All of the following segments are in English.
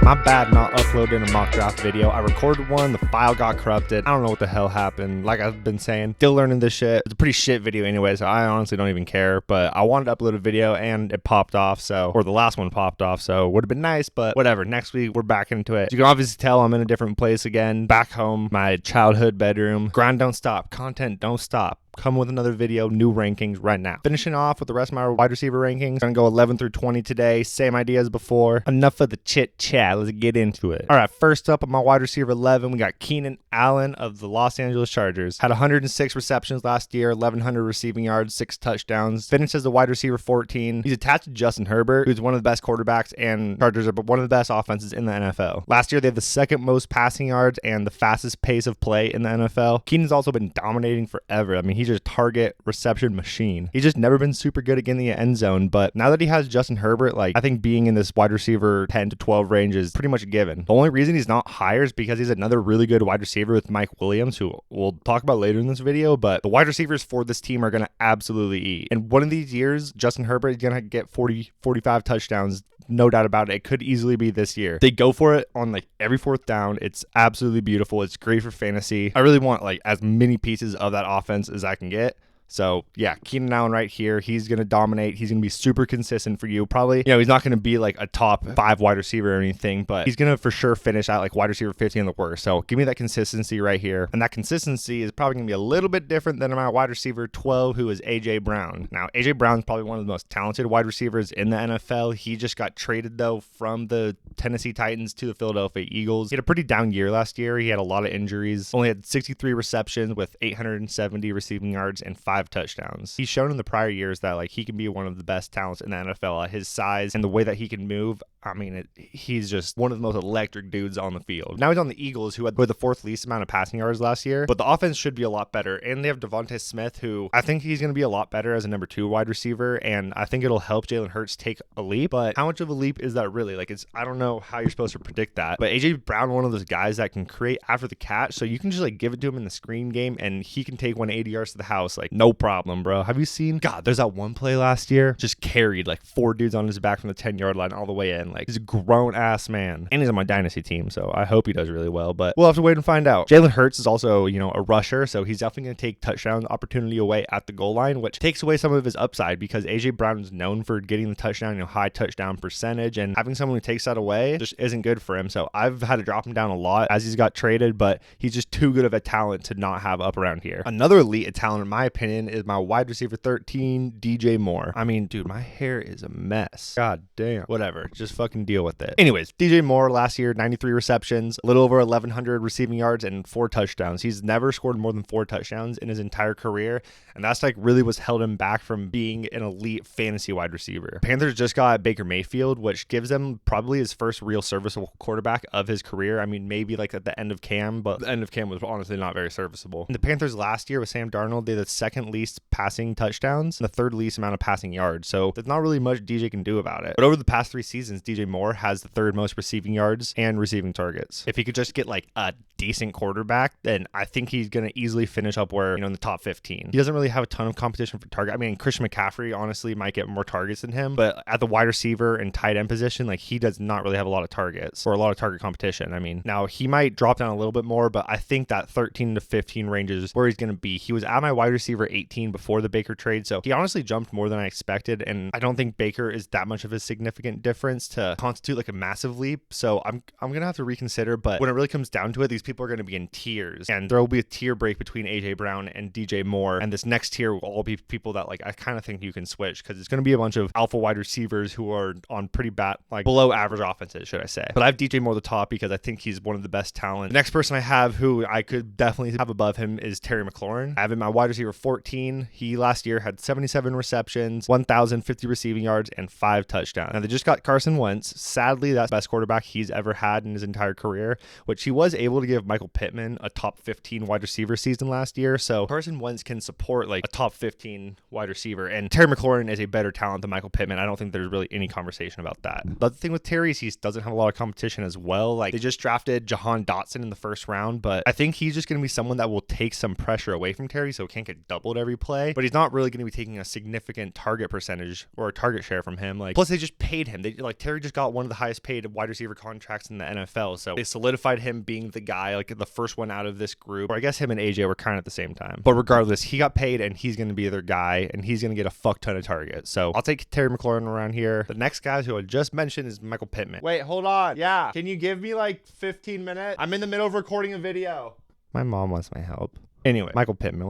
My bad not uploading a mock draft video. I recorded one, the file got corrupted. I don't know what the hell happened. Like I've been saying, still learning this shit. It's a pretty shit video anyway, so I honestly don't even care. But I wanted to upload a video and it popped off, or the last one popped off, so would have been nice, but whatever. Next week, we're back into it. You can obviously tell I'm in a different place again. Back home, my childhood bedroom. Grind don't stop. Content don't stop. Come with another video, new rankings right now. Finishing off with the rest of my wide receiver rankings. Gonna go 11 through 20 today. Same idea as before. Enough of the chit chat. Let's get into it. All right, first up on my wide receiver 11, we got Keenan Allen of the Los Angeles Chargers. Had 106 receptions last year, 1,100 receiving yards, 6 touchdowns. Finished as the wide receiver 14. He's attached to Justin Herbert, who's one of the best quarterbacks, and Chargers are one of the best offenses in the NFL. Last year, they had the second most passing yards and the fastest pace of play in the NFL. Keenan's also been dominating forever. I mean, he's just target reception machine. He's just never been super good at getting the end zone, but now that he has Justin Herbert, I think being in this wide receiver 10 to 12 range is pretty much a given. The only reason he's not higher is because he's another really good wide receiver with Mike Williams, who we'll talk about later in this video, but the wide receivers for this team are going to absolutely eat. In one of these years, Justin Herbert is going to get 40, 45 touchdowns. No doubt about it. It could easily be this year. They go for it on every fourth down. It's absolutely beautiful. It's great for fantasy. I really want as many pieces of that offense as I can get. So yeah, Keenan Allen right here. He's going to dominate. He's going to be super consistent for you. Probably, he's not going to be a top 5 wide receiver or anything, but he's going to for sure finish at wide receiver 50 in the worst. So give me that consistency right here. And that consistency is probably going to be a little bit different than my wide receiver 12, who is AJ Brown. Now, AJ Brown is probably one of the most talented wide receivers in the NFL. He just got traded though from the Tennessee Titans to the Philadelphia Eagles. He had a pretty down year last year. He had a lot of injuries. Only had 63 receptions with 870 receiving yards and 5 touchdowns. He's shown in the prior years that he can be one of the best talents in the NFL at his size and the way that he can move. I mean, he's just one of the most electric dudes on the field. Now he's on the Eagles, who had the 4th least amount of passing yards last year, but the offense should be a lot better. And they have Devontae Smith, who I think he's going to be a lot better as a number 2 wide receiver, and I think it'll help Jalen Hurts take a leap. But how much of a leap is that really? I don't know how you're supposed to predict that. But AJ Brown, one of those guys that can create after the catch, so you can just give it to him in the screen game, and he can take 180 yards to the house, no problem, bro. Have you seen? God, there's that one play last year, just carried 4 dudes on his back from the 10-yard line all the way in. He's a grown ass man, and he's on my dynasty team, so I hope he does really well, but we'll have to wait and find out. Jalen Hurts is also, a rusher, so he's definitely going to take touchdown opportunity away at the goal line, which takes away some of his upside because AJ Brown is known for getting the touchdown, high touchdown percentage, and having someone who takes that away just isn't good for him. So I've had to drop him down a lot as he's got traded, but he's just too good of a talent to not have up around here. Another elite talent, in my opinion, is my wide receiver 13, DJ Moore. I mean, dude, my hair is a mess. God damn. Whatever. Just fucking deal with it. Anyways, DJ Moore last year, 93 receptions, a little over 1,100 receiving yards, and 4 touchdowns. He's never scored more than 4 touchdowns in his entire career, and that's really what's held him back from being an elite fantasy wide receiver. Panthers just got Baker Mayfield, which gives them probably his first real serviceable quarterback of his career. I mean, maybe at the end of Cam, but the end of Cam was honestly not very serviceable. And the Panthers last year with Sam Darnold, they had the 2nd least passing touchdowns and the 3rd least amount of passing yards, so there's not really much DJ can do about it. But over the past 3 seasons, DJ Moore has the 3rd most receiving yards and receiving targets. If he could just get a decent quarterback, then I think he's going to easily finish up where, in the top 15. He doesn't really have a ton of competition for target. I mean, Christian McCaffrey honestly might get more targets than him, but at the wide receiver and tight end position, he does not really have a lot of targets or a lot of target competition. I mean, now he might drop down a little bit more, but I think that 13 to 15 range is where he's going to be. He was at my wide receiver 18 before the Baker trade, so he honestly jumped more than I expected, and I don't think Baker is that much of a significant difference to constitute a massive leap, so I'm going to have to reconsider. But when it really comes down to it, these people are going to be in tiers, and there will be a tier break between AJ Brown and DJ Moore, and this next tier will all be people that I kind of think you can switch, because it's going to be a bunch of alpha wide receivers who are on pretty bad, below average offenses, should I say. But I have DJ Moore at the top because I think he's one of the best talent. The next person I have who I could definitely have above him is Terry McLaurin. I have him my wide receiver 14. He last year had 77 receptions, 1,050 receiving yards, and 5 touchdowns. Now they just got Carson Wentz. Sadly, that's the best quarterback he's ever had in his entire career, which he was able to give Michael Pittman a top 15 wide receiver season last year. So Carson Wentz can support a top 15 wide receiver, and Terry McLaurin is a better talent than Michael Pittman. I don't think there's really any conversation about that. But the thing with Terry is he doesn't have a lot of competition as well. They just drafted Jahan Dotson in the 1st round, but I think he's just going to be someone that will take some pressure away from Terry, so he can't get double doubled every play, but he's not really going to be taking a significant target percentage or a target share from him. Like, plus they just paid him. Terry just got one of the highest paid wide receiver contracts in the NFL, so they solidified him being the guy, like the first one out of this group. Or I guess him and AJ were kind of at the same time. But regardless, he got paid and he's going to be their guy, and he's going to get a fuck ton of targets. So I'll take Terry McLaurin around here. The next guy who I just mentioned is Michael Pittman. Wait, hold on. Yeah, can you give me like 15 minutes? I'm in the middle of recording a video. My mom wants my help. Anyway, Michael Pittman.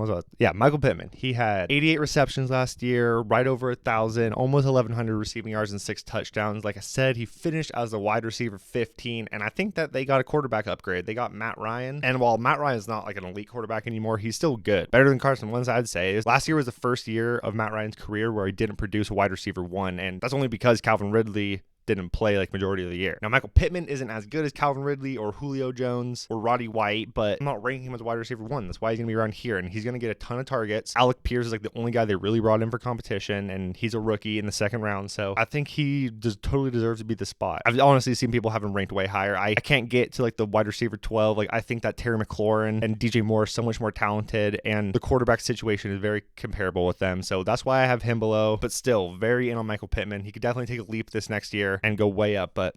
Michael Pittman. He had 88 receptions last year, right over 1,000, almost 1,100 receiving yards and 6 touchdowns. Like I said, he finished as a wide receiver 15, and I think that they got a quarterback upgrade. They got Matt Ryan, and while Matt Ryan is not like an elite quarterback anymore, he's still good. Better than Carson Wentz, I'd say. Last year was the first year of Matt Ryan's career where he didn't produce a wide receiver 1, and that's only because Calvin Ridley didn't play like majority of the year. Now, Michael Pittman isn't as good as Calvin Ridley or Julio Jones or Roddy White, but I'm not ranking him as a wide receiver 1. That's why he's going to be around here, and he's going to get a ton of targets. Alec Pierce is like the only guy they really brought in for competition, and he's a rookie in the second round, so I think he just totally deserves to be the spot. I've honestly seen people have him ranked way higher. I can't get to like the wide receiver 12. Like, I think that Terry McLaurin and DJ Moore are so much more talented, and the quarterback situation is very comparable with them, so that's why I have him below, but still very in on Michael Pittman. He could definitely take a leap this next year and go way up, but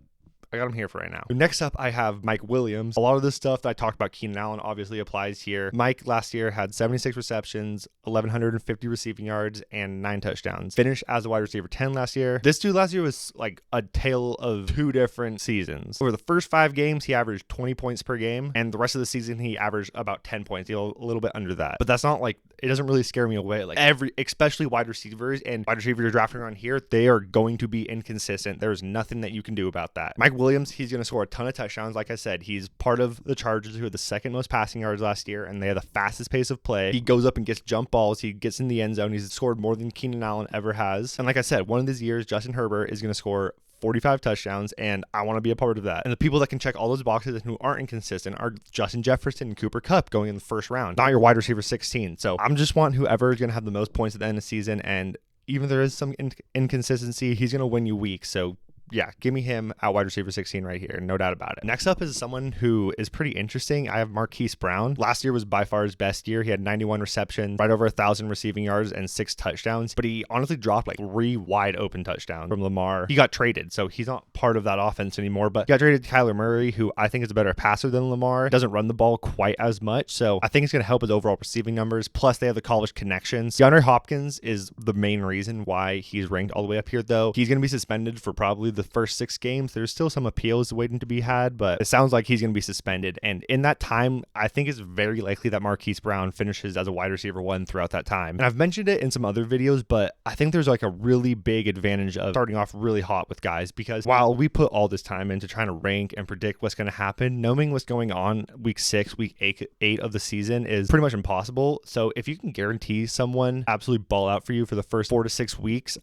I got him here for right now. Next up, I have Mike Williams. A lot of this stuff that I talked about Keenan Allen obviously applies here. Mike last year had 76 receptions, 1,150 receiving yards, and 9 touchdowns. Finished as a wide receiver 10 last year. This dude last year was like a tale of 2 different seasons. Over the first 5 games, he averaged 20 points per game, and the rest of the season, he averaged about 10 points, a little bit under that. But that's not like, it doesn't really scare me away. Like especially wide receivers and wide receivers you're drafting around here, they are going to be inconsistent. There's nothing that you can do about that. Mike Williams, he's going to score a ton of touchdowns. Like I said, he's part of the Chargers, who had the second most passing yards last year, and they have the fastest pace of play. He goes up and gets jump balls. He gets in the end zone. He's scored more than Keenan Allen ever has. And like I said, one of these years, Justin Herbert is going to score 45 touchdowns, and I want to be a part of that. And the people that can check all those boxes and who aren't inconsistent are Justin Jefferson and Cooper Kupp going in the first round, not your wide receiver 16. So I'm just wanting whoever is going to have the most points at the end of the season, and even if there is some inconsistency, he's going to win you weeks. So yeah, give me him at wide receiver 16 right here. No doubt about it. Next up is someone who is pretty interesting. I have Marquise Brown. Last year was by far his best year. He had 91 receptions, right over 1,000 receiving yards, and 6 touchdowns. But he honestly dropped like 3 wide open touchdowns from Lamar. He got traded, so he's not part of that offense anymore. But he got traded to Kyler Murray, who I think is a better passer than Lamar. Doesn't run the ball quite as much, so I think it's going to help his overall receiving numbers. Plus, they have the college connections. DeAndre Hopkins is the main reason why he's ranked all the way up here, though. He's going to be suspended for probably the first 6 games. There's still some appeals waiting to be had, but it sounds like he's going to be suspended. And in that time, I think it's very likely that Marquise Brown finishes as a wide receiver 1 throughout that time. And I've mentioned it in some other videos, but I think there's like a really big advantage of starting off really hot with guys, because while we put all this time into trying to rank and predict what's going to happen, knowing what's going on week 6, week 8 of the season is pretty much impossible. So if you can guarantee someone absolutely ball out for you for the first 4 to 6 weeks,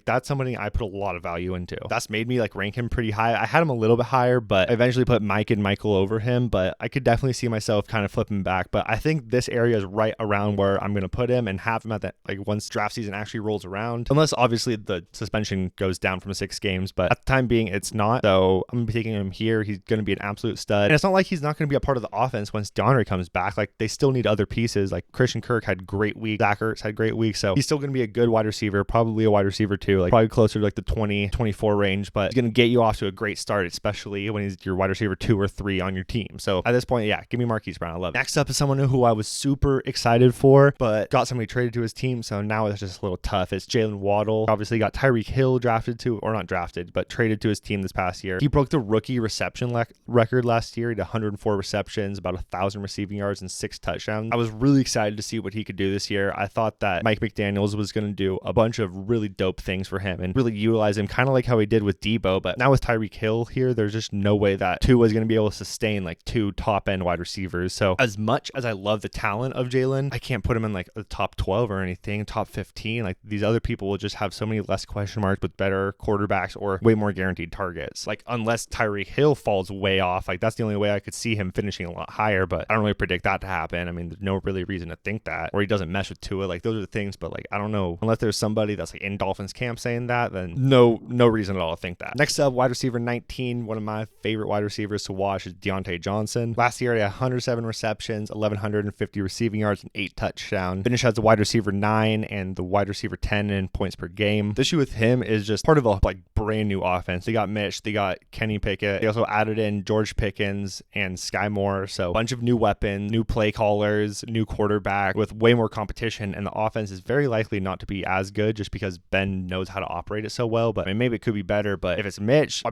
that's somebody I put a lot of value into. That's made me like rank him pretty high. I had him a little bit higher, but I eventually put Mike and Michael over him, but I could definitely see myself kind of flipping back. But I think this area is right around where I'm going to put him and have him at that, like once draft season actually rolls around, unless obviously the suspension goes down from 6 games, but at the time being it's not. So I'm going to be taking him here. He's going to be an absolute stud. And it's not like he's not going to be a part of the offense once DeAndre comes back. Like, they still need other pieces. Like, Christian Kirk had great week. Zach Ertz had great week. So he's still going to be a good wide receiver, probably a wide receiver 2, like probably closer to like the 20-24 range, but he's going to get you off to a great start, especially when he's your wide receiver 2 or 3 on your team. So at this point, yeah, give me Marquise Brown. I love it. Next up is someone who I was super excited for, but got somebody traded to his team, so now it's just a little tough. It's Jalen Waddle. Obviously got Tyreek Hill drafted to, or not drafted, but traded to his team this past year. He broke the rookie reception record last year. He had 104 receptions, about 1,000 receiving yards, and 6 touchdowns. I was really excited to see what he could do this year. I thought that Mike McDaniels was going to do a bunch of really dope things for him and really utilize him, kind of like how he did with Debo. But now with Tyreek Hill here, there's just no way that Tua is going to be able to sustain like 2 top-end wide receivers. So as much as I love the talent of Jalen, I can't put him in like the top 12 or anything, top 15. Like, these other people will just have so many less question marks with better quarterbacks or way more guaranteed targets. Like, unless Tyreek Hill falls way off, like that's the only way I could see him finishing a lot higher, but I don't really predict that to happen. I mean, there's no really reason to think that, or he doesn't mesh with Tua. Like, those are the things, but like, I don't know, unless there's somebody that's like in Dolphins camp saying that, then no reason at all to think that. Next up, wide receiver 19, one of my favorite wide receivers to watch is Deontay Johnson. Last year, he had 107 receptions, 1,150 receiving yards, and 8 touchdowns. Finished as a wide receiver 9 and the wide receiver 10 in points per game. The issue with him is just part of a brand new offense. They got Mitch, they got Kenny Pickett. They also added in George Pickens and Sky Moore. So a bunch of new weapons, new play callers, new quarterback with way more competition. And the offense is very likely not to be as good just because Ben knows how to operate it so well. But I mean, maybe it could be better. But if it's Mitch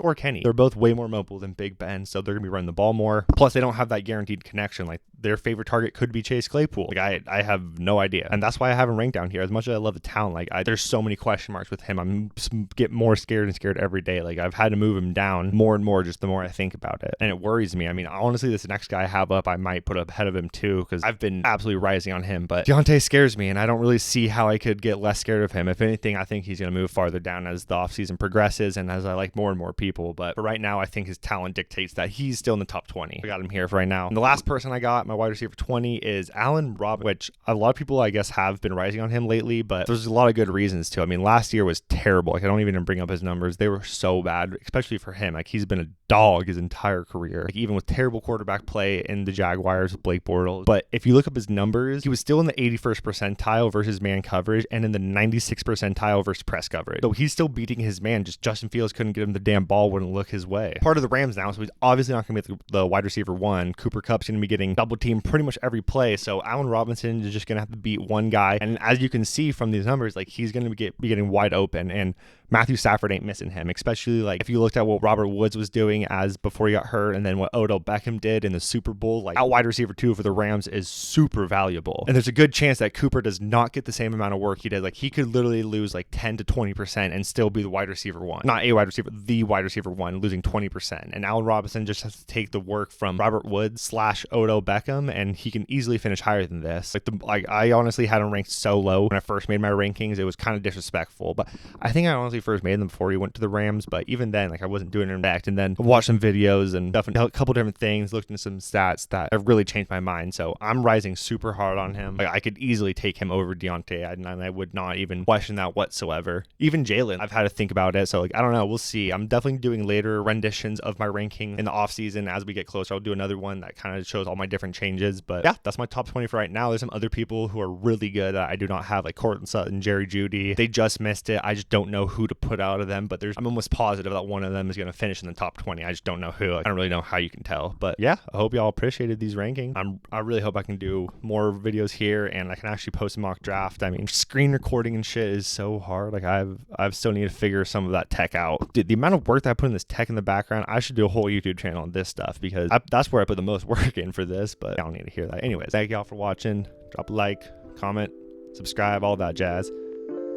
or Kenny, they're both way more mobile than Big Ben. So they're going to be running the ball more. Plus, they don't have that guaranteed connection. Like their favorite target could be Chase Claypool. Like I have no idea. And that's why I have him ranked down here. As much as I love the talent, there's so many question marks with him. I'm just get more scared and scared every day. Like I've had to move him down more and more just the more I think about it. And it worries me. I mean, honestly, this next guy I have up, I might put up ahead of him too, because I've been absolutely rising on him. But Deontay scares me, and I don't really see how I could get less scared of him. If anything, I think he's going to move farther down as the offseason progresses and as I like more and more people. But for right now, I think his talent dictates that he's still in the top 20. I got him here for right now. And the last person I got, my wide receiver 20, is Allen Robinson, which a lot of people, I guess, have been rising on him lately, but there's a lot of good reasons too. I mean, last year was terrible. Like I don't even bring up his numbers. They were so bad, especially for him. Like he's been a dog his entire career, like even with terrible quarterback play in the Jaguars with Blake Bortles. But if you look up his numbers, he was still in the 81st percentile versus man coverage and in the 96th percentile versus press coverage. So he's still beating his man. Just Justin Fields couldn't get him the damn ball, wouldn't look his way. Part of the Rams now, so he's obviously not going to be the wide receiver 1. Cooper Kupp's going to be getting double teamed pretty much every play. So Allen Robinson is just going to have to beat one guy. And as you can see from these numbers, like he's going to be getting wide open, and Matthew Stafford ain't missing him, especially like if you looked at what Robert Woods was doing as before he got hurt, and then what Odell Beckham did in the Super Bowl. Like out wide receiver 2 for the Rams is super valuable, and there's a good chance that Cooper does not get the same amount of work he did. Like he could literally lose like 10 to 20% and still be the wide receiver 1, not a wide receiver, the wide receiver 1, losing 20%. And Allen Robinson just has to take the work from Robert Woods / Odell Beckham, and he can easily finish higher than this. Like I honestly had him ranked so low when I first made my rankings. It was kind of disrespectful, but I think I honestly first made them before he went to the Rams. But even then, like I wasn't doing it in fact. And then I watched some videos and a couple different things, looked into some stats that have really changed my mind. So I'm rising super hard on him. Like I could easily take him over Deontay, and I would not even question that whatsoever. Even Jalen, I've had to think about it. So like I don't know, we'll see. I'm definitely doing later renditions of my ranking in the off season as we get closer. I'll do another one that kind of shows all my different changes. But yeah, that's my top 20 for right now. There's some other people who are really good that I do not have, like Courtland Sutton, Jerry Jeudy. They just missed it. I just don't know who to put out of them, but I'm almost positive that one of them is going to finish in the top 20. I just don't know who. Like, I don't really know how you can tell. But yeah, I hope y'all appreciated these rankings. I really hope I can do more videos here and I can actually post a mock draft. I mean, screen recording and shit is so hard. Like I've still need to figure some of that tech out. Dude, the amount of work that I put in this tech in the background, I should do a whole YouTube channel on this stuff because that's where I put the most work in for this, but I don't need to hear that. Anyways, thank y'all for watching. Drop a like, comment, subscribe, all that jazz.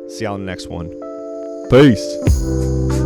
See y'all in the next one. Peace.